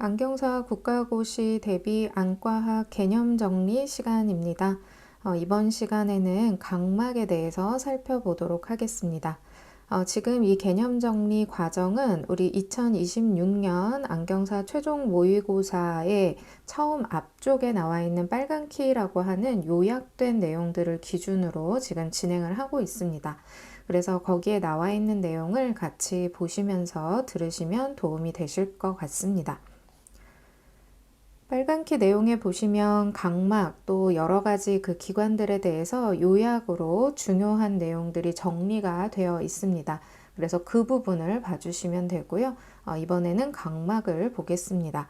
안경사 국가고시 대비 안과학 개념 정리 시간입니다. 이번 시간에는 각막에 대해서 살펴보도록 하겠습니다. 지금 이 개념 정리 과정은 우리 2026년 안경사 최종 모의고사의 처음 앞쪽에 나와 있는 빨간 키라고 하는 요약된 내용들을 기준으로 지금 진행을 하고 있습니다. 그래서 거기에 나와 있는 내용을 같이 보시면서 들으시면 도움이 되실 것 같습니다. 빨간키 내용에 보시면 각막 또 여러 가지 그 기관들에 대해서 요약으로 중요한 내용들이 정리가 되어 있습니다. 그래서 그 부분을 봐주시면 되고요. 이번에는 각막을 보겠습니다.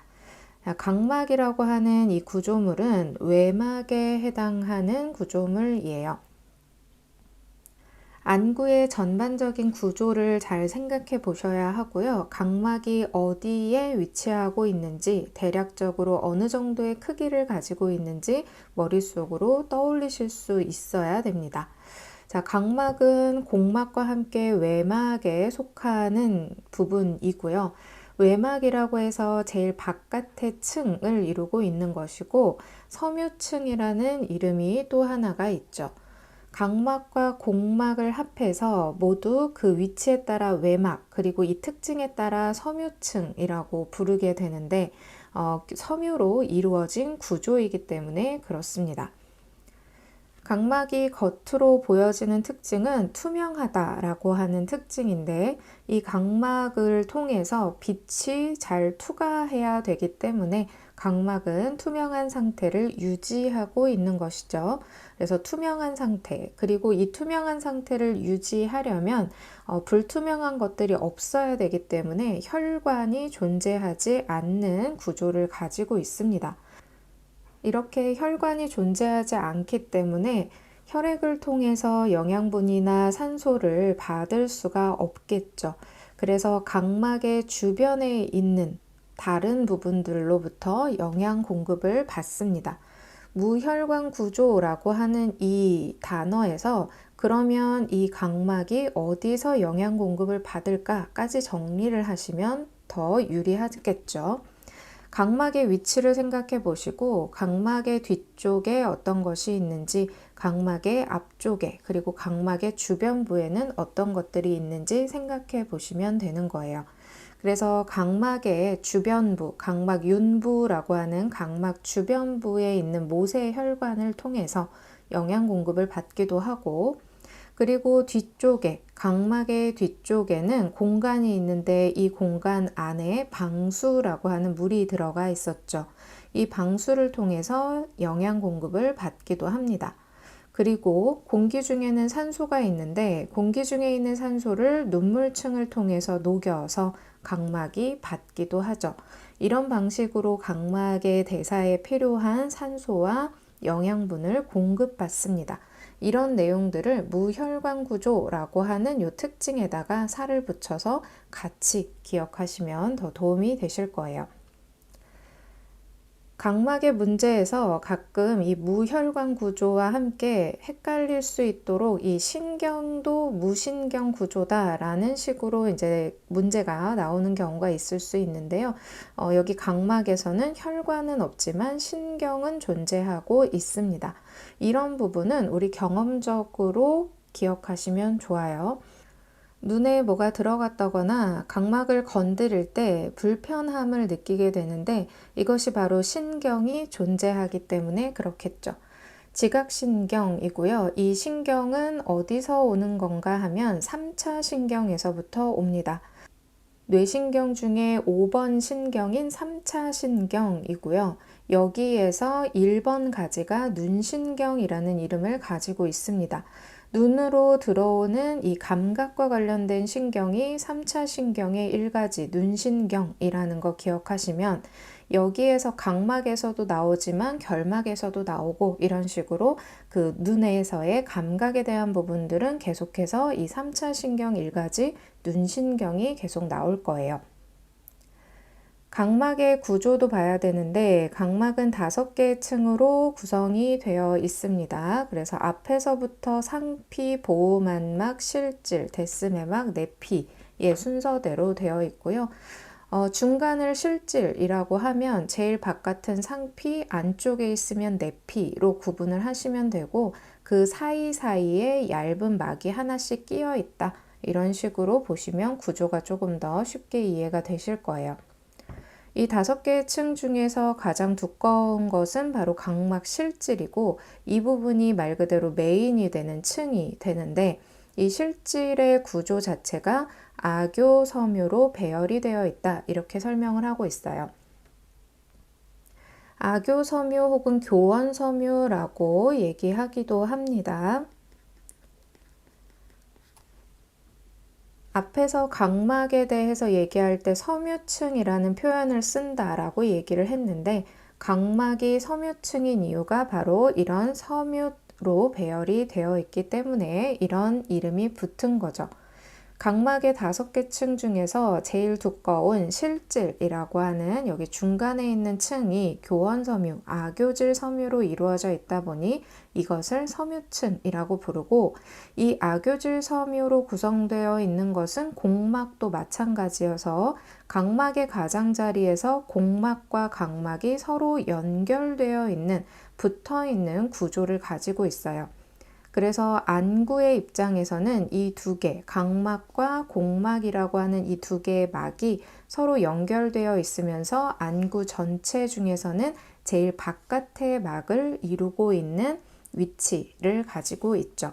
각막이라고 하는 이 구조물은 외막에 해당하는 구조물이에요. 안구의 전반적인 구조를 잘 생각해 보셔야 하고요. 각막이 어디에 위치하고 있는지, 대략적으로 어느 정도의 크기를 가지고 있는지 머릿속으로 떠올리실 수 있어야 됩니다. 자, 각막은 공막과 함께 외막에 속하는 부분이고요. 외막이라고 해서 제일 바깥의 층을 이루고 있는 것이고, 섬유층이라는 이름이 또 하나가 있죠. 각막과 공막을 합해서 모두 그 위치에 따라 외막, 그리고 이 특징에 따라 섬유층이라고 부르게 되는데, 섬유로 이루어진 구조이기 때문에 그렇습니다. 각막이 겉으로 보여지는 특징은 투명하다라고 하는 특징인데, 이 각막을 통해서 빛이 잘 투과해야 되기 때문에 각막은 투명한 상태를 유지하고 있는 것이죠. 그래서 투명한 상태, 그리고 이 투명한 상태를 유지하려면 불투명한 것들이 없어야 되기 때문에 혈관이 존재하지 않는 구조를 가지고 있습니다. 이렇게 혈관이 존재하지 않기 때문에 혈액을 통해서 영양분이나 산소를 받을 수가 없겠죠. 그래서 각막의 주변에 있는 다른 부분들로부터 영양 공급을 받습니다. 무혈관 구조라고 하는 이 단어에서 그러면 이 각막이 어디서 영양 공급을 받을까까지 정리를 하시면 더 유리하겠죠. 각막의 위치를 생각해 보시고 각막의 뒤쪽에 어떤 것이 있는지, 각막의 앞쪽에, 그리고 각막의 주변부에는 어떤 것들이 있는지 생각해 보시면 되는 거예요. 그래서 각막의 주변부, 각막 윤부라고 하는 각막 주변부에 있는 모세혈관을 통해서 영양 공급을 받기도 하고, 그리고 뒤쪽에, 각막의 뒤쪽에는 공간이 있는데 이 공간 안에 방수라고 하는 물이 들어가 있었죠. 이 방수를 통해서 영양 공급을 받기도 합니다. 그리고 공기 중에는 산소가 있는데 공기 중에 있는 산소를 눈물층을 통해서 녹여서 각막이 받기도 하죠. 이런 방식으로 각막의 대사에 필요한 산소와 영양분을 공급받습니다. 이런 내용들을 무혈관 구조라고 하는 이 특징에다가 살을 붙여서 같이 기억하시면 더 도움이 되실 거예요. 각막의 문제에서 가끔 이 무혈관 구조와 함께 헷갈릴 수 있도록 이 신경도 무신경 구조다라는 식으로 이제 문제가 나오는 경우가 있을 수 있는데요. 여기 각막에서는 혈관은 없지만 신경은 존재하고 있습니다. 이런 부분은 우리 경험적으로 기억하시면 좋아요. 눈에 뭐가 들어갔다거나 각막을 건드릴 때 불편함을 느끼게 되는데 이것이 바로 신경이 존재하기 때문에 그렇겠죠. 지각신경이고요. 이 신경은 어디서 오는 건가 하면 3차 신경에서부터 옵니다. 뇌신경 중에 5번 신경인 3차 신경이고요. 여기에서 1번 가지가 눈신경이라는 이름을 가지고 있습니다. 눈으로 들어오는 이 감각과 관련된 신경이 3차 신경의 1가지 눈신경이라는 거 기억하시면 여기에서 각막에서도 나오지만 결막에서도 나오고 이런 식으로 그 눈에서의 감각에 대한 부분들은 계속해서 이 3차 신경 1가지 눈신경이 계속 나올 거예요. 각막의 구조도 봐야 되는데 각막은 5개의 층으로 구성이 되어 있습니다. 그래서 앞에서부터 상피, 보호만막, 실질, 데스매막, 내피의 순서대로 되어 있고요. 중간을 실질이라고 하면 제일 바깥은 상피, 안쪽에 있으면 내피로 구분을 하시면 되고 그 사이사이에 얇은 막이 하나씩 끼어 있다. 이런 식으로 보시면 구조가 조금 더 쉽게 이해가 되실 거예요. 이 5개의 층 중에서 가장 두꺼운 것은 바로 각막 실질이고 이 부분이 말 그대로 메인이 되는 층이 되는데 이 실질의 구조 자체가 아교 섬유로 배열이 되어 있다. 이렇게 설명을 하고 있어요. 아교 섬유 혹은 교원 섬유라고 얘기하기도 합니다. 앞에서 각막에 대해서 얘기할 때 섬유층이라는 표현을 쓴다라고 얘기를 했는데 각막이 섬유층인 이유가 바로 이런 섬유로 배열이 되어 있기 때문에 이런 이름이 붙은 거죠. 각막의 5개 층 중에서 제일 두꺼운 실질이라고 하는 여기 중간에 있는 층이 교원섬유, 아교질 섬유로 이루어져 있다 보니 이것을 섬유층이라고 부르고 이 아교질 섬유로 구성되어 있는 것은 공막도 마찬가지여서 각막의 가장자리에서 공막과 각막이 서로 연결되어 있는 붙어 있는 구조를 가지고 있어요. 그래서 안구의 입장에서는 이 2개, 각막과 공막이라고 하는 이 2개의 막이 서로 연결되어 있으면서 안구 전체 중에서는 제일 바깥의 막을 이루고 있는 위치를 가지고 있죠.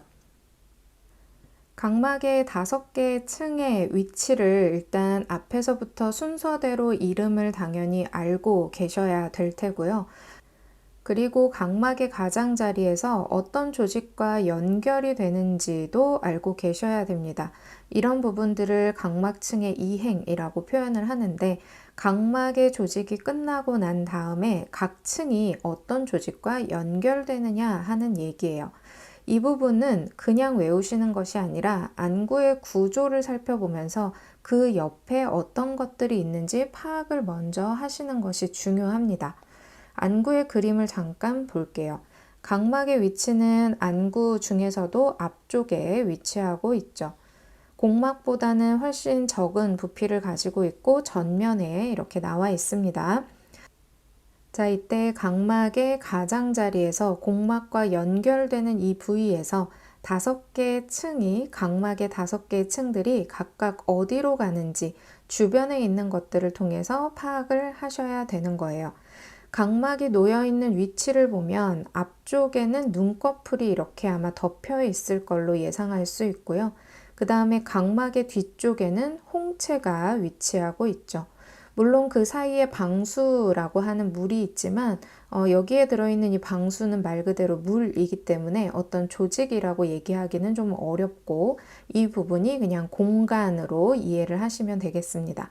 각막의 5개의 층의 위치를 일단 앞에서부터 순서대로 이름을 당연히 알고 계셔야 될 테고요. 그리고 각막의 가장자리에서 어떤 조직과 연결이 되는지도 알고 계셔야 됩니다. 이런 부분들을 각막층의 이행이라고 표현을 하는데 각막의 조직이 끝나고 난 다음에 각 층이 어떤 조직과 연결되느냐 하는 얘기예요. 이 부분은 그냥 외우시는 것이 아니라 안구의 구조를 살펴보면서 그 옆에 어떤 것들이 있는지 파악을 먼저 하시는 것이 중요합니다. 안구의 그림을 잠깐 볼게요. 각막의 위치는 안구 중에서도 앞쪽에 위치하고 있죠. 공막보다는 훨씬 적은 부피를 가지고 있고 전면에 이렇게 나와 있습니다. 자, 이때 각막의 가장자리에서 공막과 연결되는 이 부위에서 5개의 층이 각막의 5개의 층들이 각각 어디로 가는지 주변에 있는 것들을 통해서 파악을 하셔야 되는 거예요. 각막이 놓여있는 위치를 보면 앞쪽에는 눈꺼풀이 이렇게 아마 덮여 있을 걸로 예상할 수 있고요. 그 다음에 각막의 뒤쪽에는 홍채가 위치하고 있죠. 물론 그 사이에 방수라고 하는 물이 있지만 여기에 들어있는 이 방수는 말 그대로 물이기 때문에 어떤 조직이라고 얘기하기는 좀 어렵고 이 부분이 그냥 공간으로 이해를 하시면 되겠습니다.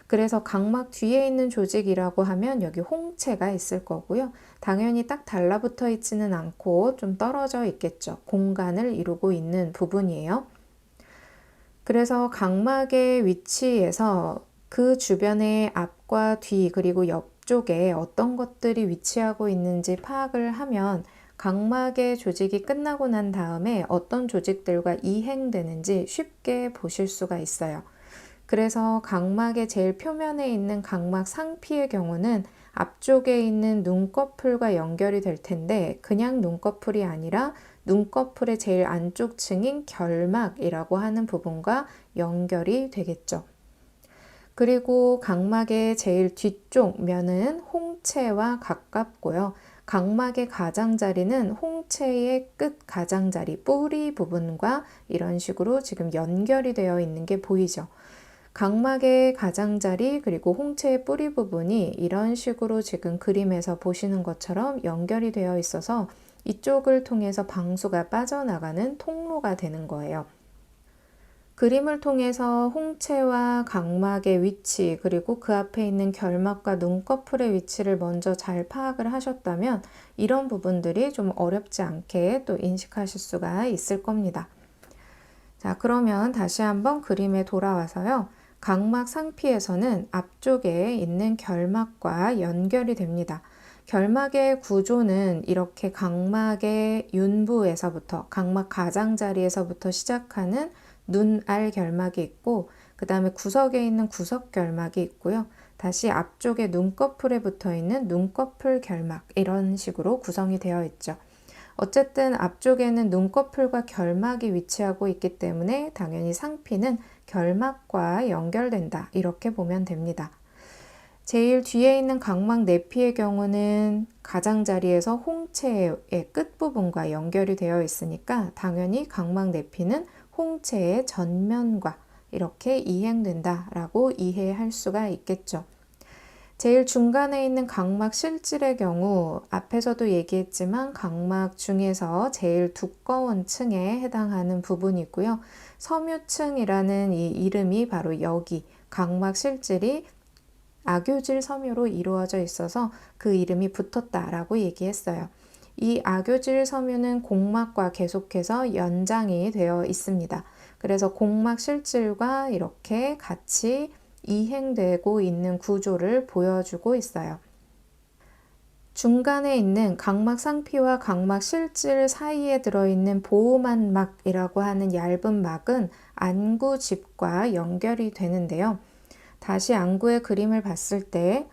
그래서 각막 뒤에 있는 조직이라고 하면 여기 홍채가 있을 거고요. 당연히 딱 달라붙어 있지는 않고 좀 떨어져 있겠죠. 공간을 이루고 있는 부분이에요. 그래서 각막의 위치에서 그 주변의 앞과 뒤 그리고 옆쪽에 어떤 것들이 위치하고 있는지 파악을 하면 각막의 조직이 끝나고 난 다음에 어떤 조직들과 이행되는지 쉽게 보실 수가 있어요. 그래서 각막의 제일 표면에 있는 각막 상피의 경우는 앞쪽에 있는 눈꺼풀과 연결이 될 텐데 그냥 눈꺼풀이 아니라 눈꺼풀의 제일 안쪽 층인 결막이라고 하는 부분과 연결이 되겠죠. 그리고 각막의 제일 뒤쪽 면은 홍채와 가깝고요. 각막의 가장자리는 홍채의 끝 가장자리, 뿌리 부분과 이런 식으로 지금 연결이 되어 있는 게 보이죠. 각막의 가장자리 그리고 홍채의 뿌리 부분이 이런 식으로 지금 그림에서 보시는 것처럼 연결이 되어 있어서 이쪽을 통해서 방수가 빠져나가는 통로가 되는 거예요. 그림을 통해서 홍채와 각막의 위치 그리고 그 앞에 있는 결막과 눈꺼풀의 위치를 먼저 잘 파악을 하셨다면 이런 부분들이 좀 어렵지 않게 또 인식하실 수가 있을 겁니다. 자, 그러면 다시 한번 그림에 돌아와서요. 각막 상피에서는 앞쪽에 있는 결막과 연결이 됩니다. 결막의 구조는 이렇게 각막의 윤부에서부터 각막 가장자리에서부터 시작하는 눈알 결막이 있고 그 다음에 구석에 있는 구석 결막이 있고요. 다시 앞쪽에 눈꺼풀에 붙어 있는 눈꺼풀 결막, 이런 식으로 구성이 되어 있죠. 어쨌든 앞쪽에는 눈꺼풀과 결막이 위치하고 있기 때문에 당연히 상피는 결막과 연결된다, 이렇게 보면 됩니다. 제일 뒤에 있는 각막 내피의 경우는 가장자리에서 홍채의 끝부분과 연결이 되어 있으니까 당연히 각막 내피는 홍채의 전면과 이렇게 이행된다라고 이해할 수가 있겠죠. 제일 중간에 있는 각막 실질의 경우 앞에서도 얘기했지만 각막 중에서 제일 두꺼운 층에 해당하는 부분이고요. 섬유층이라는 이 이름이 바로 여기 각막 실질이 아교질 섬유로 이루어져 있어서 그 이름이 붙었다라고 얘기했어요. 이 아교질 섬유는 공막과 계속해서 연장이 되어 있습니다. 그래서 공막 실질과 이렇게 같이 이행되고 있는 구조를 보여주고 있어요. 중간에 있는 각막 상피와 각막 실질 사이에 들어있는 보호막 막이라고 하는 얇은 막은 안구집과 연결이 되는데요. 다시 안구의 그림을 봤을 때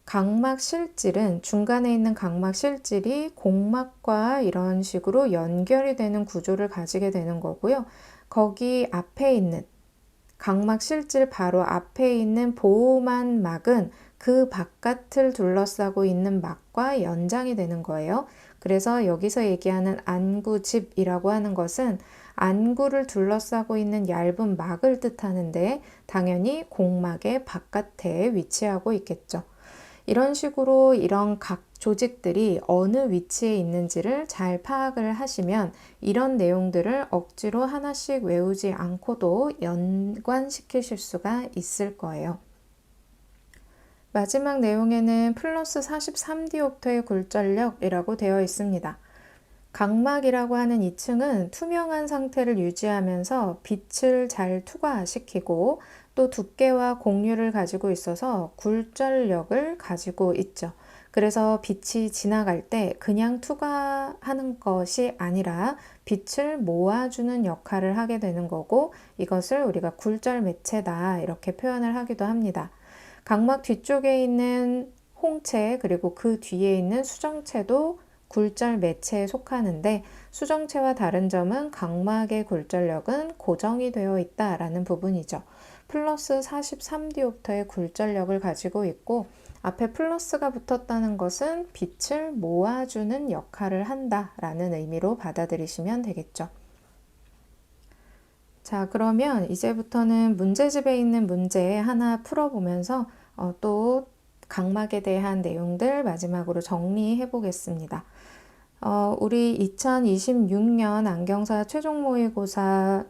각막 실질은 중간에 있는 각막 실질이 공막과 이런 식으로 연결이 되는 구조를 가지게 되는 거고요. 거기 앞에 있는 각막 실질 바로 앞에 있는 보호막 막은 그 바깥을 둘러싸고 있는 막과 연장이 되는 거예요. 그래서 여기서 얘기하는 안구집이라고 하는 것은 안구를 둘러싸고 있는 얇은 막을 뜻하는데 당연히 공막의 바깥에 위치하고 있겠죠. 이런 식으로 이런 각 조직들이 어느 위치에 있는지를 잘 파악을 하시면 이런 내용들을 억지로 하나씩 외우지 않고도 연관시키실 수가 있을 거예요. 마지막 내용에는 플러스 43디옵터의 굴절력이라고 되어 있습니다. 각막이라고 하는 이 층은 투명한 상태를 유지하면서 빛을 잘 투과시키고 또 두께와 곡률을 가지고 있어서 굴절력을 가지고 있죠. 그래서 빛이 지나갈 때 그냥 투과하는 것이 아니라 빛을 모아주는 역할을 하게 되는 거고 이것을 우리가 굴절 매체다 이렇게 표현을 하기도 합니다. 각막 뒤쪽에 있는 홍채 그리고 그 뒤에 있는 수정체도 굴절 매체에 속하는데 수정체와 다른 점은 각막의 굴절력은 고정이 되어 있다라는 부분이죠. 플러스 43디옵터의 굴절력을 가지고 있고 앞에 플러스가 붙었다는 것은 빛을 모아주는 역할을 한다라는 의미로 받아들이시면 되겠죠. 자, 그러면 이제부터는 문제집에 있는 문제 하나 풀어보면서 또 각막에 대한 내용들 마지막으로 정리해 보겠습니다. 우리 2026년 안경사 최종 모의고사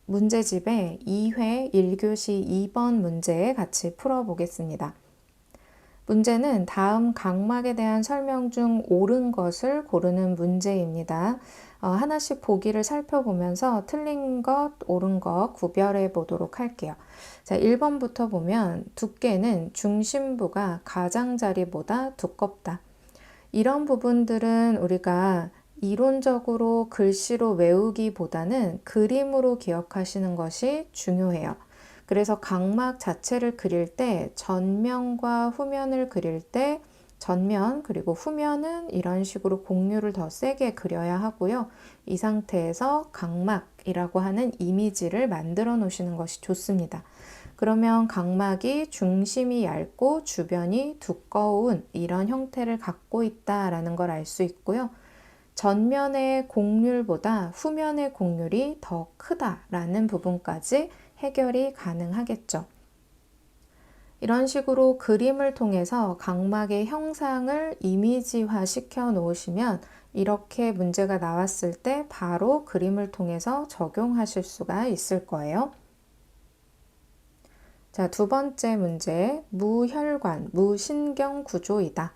문제집에 2회 1교시 2번 문제 같이 풀어보겠습니다. 문제는 다음 각막에 대한 설명 중 옳은 것을 고르는 문제입니다. 하나씩 보기를 살펴보면서 틀린 것, 옳은 것 구별해 보도록 할게요. 자, 1번부터 보면 두께는 중심부가 가장자리보다 두껍다. 이런 부분들은 우리가 이론적으로 글씨로 외우기보다는 그림으로 기억하시는 것이 중요해요. 그래서 각막 자체를 그릴 때 전면과 후면을 그릴 때 전면 그리고 후면은 이런 식으로 곡률을 더 세게 그려야 하고요. 이 상태에서 각막이라고 하는 이미지를 만들어 놓으시는 것이 좋습니다. 그러면 각막이 중심이 얇고 주변이 두꺼운 이런 형태를 갖고 있다라는 걸 알 수 있고요. 전면의 곡률보다 후면의 곡률이 더 크다라는 부분까지 해결이 가능하겠죠. 이런 식으로 그림을 통해서 각막의 형상을 이미지화 시켜 놓으시면 이렇게 문제가 나왔을 때 바로 그림을 통해서 적용하실 수가 있을 거예요. 자, 두 번째 문제, 무혈관, 무신경 구조이다.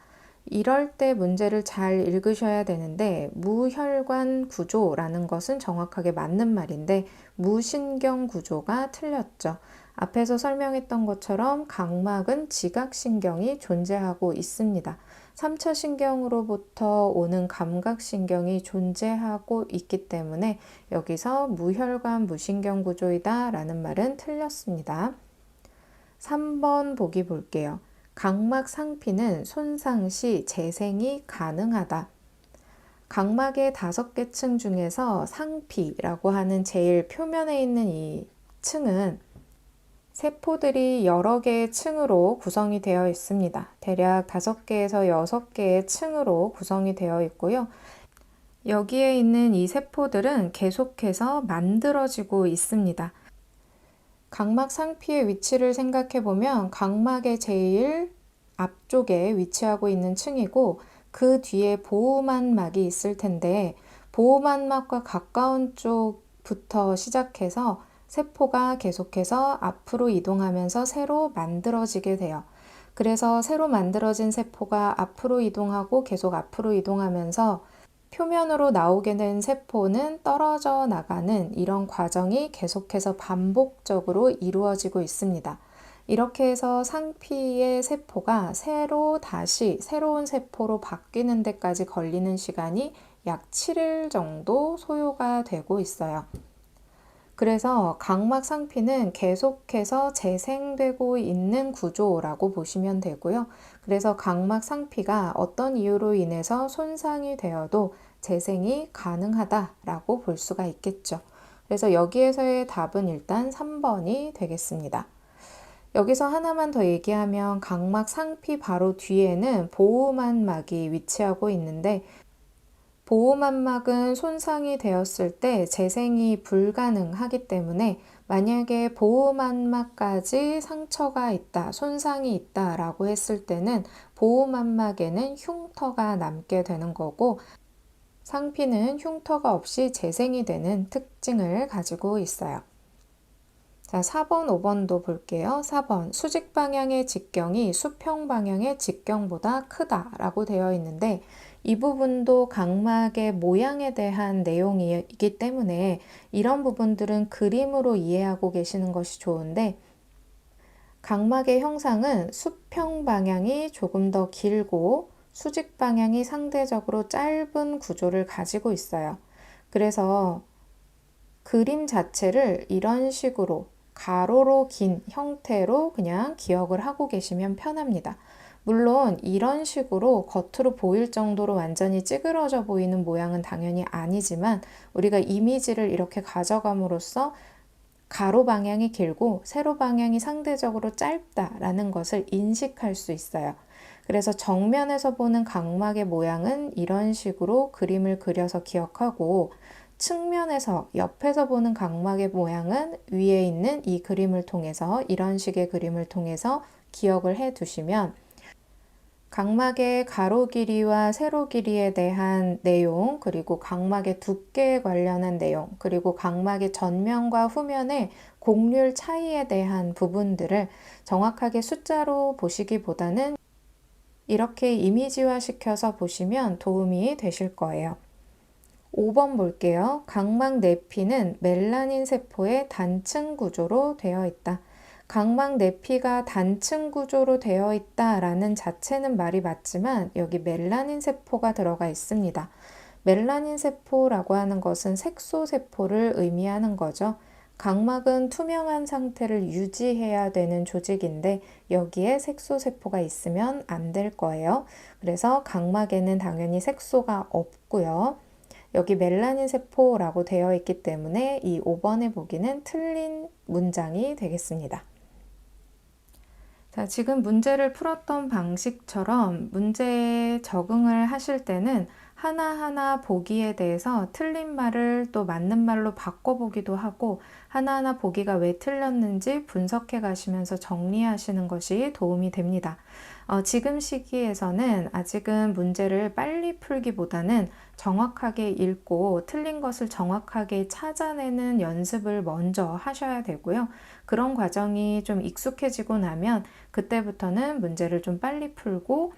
이럴 때 문제를 잘 읽으셔야 되는데 무혈관 구조라는 것은 정확하게 맞는 말인데 무신경 구조가 틀렸죠. 앞에서 설명했던 것처럼 각막은 지각신경이 존재하고 있습니다. 3차 신경으로부터 오는 감각신경이 존재하고 있기 때문에 여기서 무혈관 무신경 구조이다 라는 말은 틀렸습니다. 3번 보기 볼게요. 각막 상피는 손상 시 재생이 가능하다. 각막의 5개 층 중에서 상피라고 하는 제일 표면에 있는 이 층은 세포들이 여러 개의 층으로 구성이 되어 있습니다. 대략 5개에서 6개의 층으로 구성이 되어 있고요. 여기에 있는 이 세포들은 계속해서 만들어지고 있습니다. 각막 상피의 위치를 생각해 보면 각막의 제일 앞쪽에 위치하고 있는 층이고 그 뒤에 보호막이 있을 텐데 보호막과 가까운 쪽부터 시작해서 세포가 계속해서 앞으로 이동하면서 새로 만들어지게 돼요. 그래서 새로 만들어진 세포가 앞으로 이동하고 계속 앞으로 이동하면서 표면으로 나오게 된 세포는 떨어져 나가는 이런 과정이 계속해서 반복적으로 이루어지고 있습니다. 이렇게 해서 상피의 세포가 다시 새로운 세포로 바뀌는 데까지 걸리는 시간이 약 7일 정도 소요가 되고 있어요. 그래서 각막 상피는 계속해서 재생되고 있는 구조라고 보시면 되고요. 그래서 각막 상피가 어떤 이유로 인해서 손상이 되어도 재생이 가능하다라고 볼 수가 있겠죠. 그래서 여기에서의 답은 일단 3번이 되겠습니다. 여기서 하나만 더 얘기하면 각막 상피 바로 뒤에는 보호막이 위치하고 있는데 보호막은 손상이 되었을 때 재생이 불가능하기 때문에 만약에 보호막까지 상처가 있다, 손상이 있다라고 했을 때는 보호막에는 흉터가 남게 되는 거고 상피는 흉터가 없이 재생이 되는 특징을 가지고 있어요. 자, 4번, 5번도 볼게요. 4번, 수직 방향의 직경이 수평 방향의 직경보다 크다라고 되어 있는데 이 부분도 각막의 모양에 대한 내용이기 때문에 이런 부분들은 그림으로 이해하고 계시는 것이 좋은데 각막의 형상은 수평 방향이 조금 더 길고 수직 방향이 상대적으로 짧은 구조를 가지고 있어요. 그래서 그림 자체를 이런 식으로 가로로 긴 형태로 그냥 기억을 하고 계시면 편합니다. 물론 이런 식으로 겉으로 보일 정도로 완전히 찌그러져 보이는 모양은 당연히 아니지만 우리가 이미지를 이렇게 가져감으로써 가로 방향이 길고 세로 방향이 상대적으로 짧다라는 것을 인식할 수 있어요. 그래서 정면에서 보는 각막의 모양은 이런 식으로 그림을 그려서 기억하고 측면에서 옆에서 보는 각막의 모양은 위에 있는 이 그림을 통해서 이런 식의 그림을 통해서 기억을 해 두시면 각막의 가로 길이와 세로 길이에 대한 내용, 그리고 각막의 두께에 관련한 내용, 그리고 각막의 전면과 후면의 곡률 차이에 대한 부분들을 정확하게 숫자로 보시기보다는 이렇게 이미지화 시켜서 보시면 도움이 되실 거예요. 5번 볼게요. 각막 내피는 멜라닌 세포의 단층 구조로 되어 있다. 각막 내피가 단층 구조로 되어 있다라는 자체는 말이 맞지만 여기 멜라닌 세포가 들어가 있습니다. 멜라닌 세포라고 하는 것은 색소 세포를 의미하는 거죠. 각막은 투명한 상태를 유지해야 되는 조직인데 여기에 색소 세포가 있으면 안 될 거예요. 그래서 각막에는 당연히 색소가 없고요. 여기 멜라닌 세포라고 되어 있기 때문에 이 5번의 보기는 틀린 문장이 되겠습니다. 자, 지금 문제를 풀었던 방식처럼 문제에 적응을 하실 때는 하나하나 보기에 대해서 틀린 말을 또 맞는 말로 바꿔보기도 하고 하나하나 보기가 왜 틀렸는지 분석해 가시면서 정리하시는 것이 도움이 됩니다. 지금 시기에서는 아직은 문제를 빨리 풀기보다는 정확하게 읽고 틀린 것을 정확하게 찾아내는 연습을 먼저 하셔야 되고요. 그런 과정이 좀 익숙해지고 나면 그때부터는 문제를 좀 빨리 풀고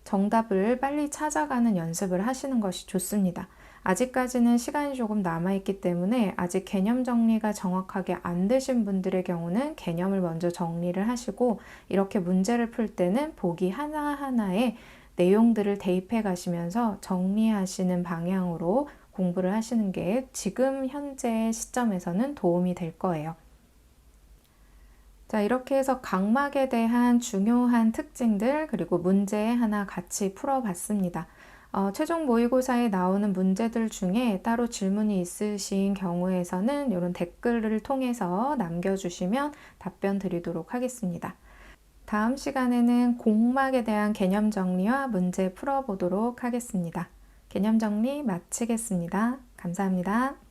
정답을 빨리 찾아가는 연습을 하시는 것이 좋습니다. 아직까지는 시간이 조금 남아있기 때문에 아직 개념 정리가 정확하게 안 되신 분들의 경우는 개념을 먼저 정리를 하시고 이렇게 문제를 풀 때는 보기 하나하나에 내용들을 대입해 가시면서 정리하시는 방향으로 공부를 하시는 게 지금 현재 시점에서는 도움이 될 거예요. 자, 이렇게 해서 각막에 대한 중요한 특징들 그리고 문제 하나 같이 풀어봤습니다. 최종 모의고사에 나오는 문제들 중에 따로 질문이 있으신 경우에서는 이런 댓글을 통해서 남겨주시면 답변 드리도록 하겠습니다. 다음 시간에는 공막에 대한 개념 정리와 문제 풀어보도록 하겠습니다. 개념 정리 마치겠습니다. 감사합니다.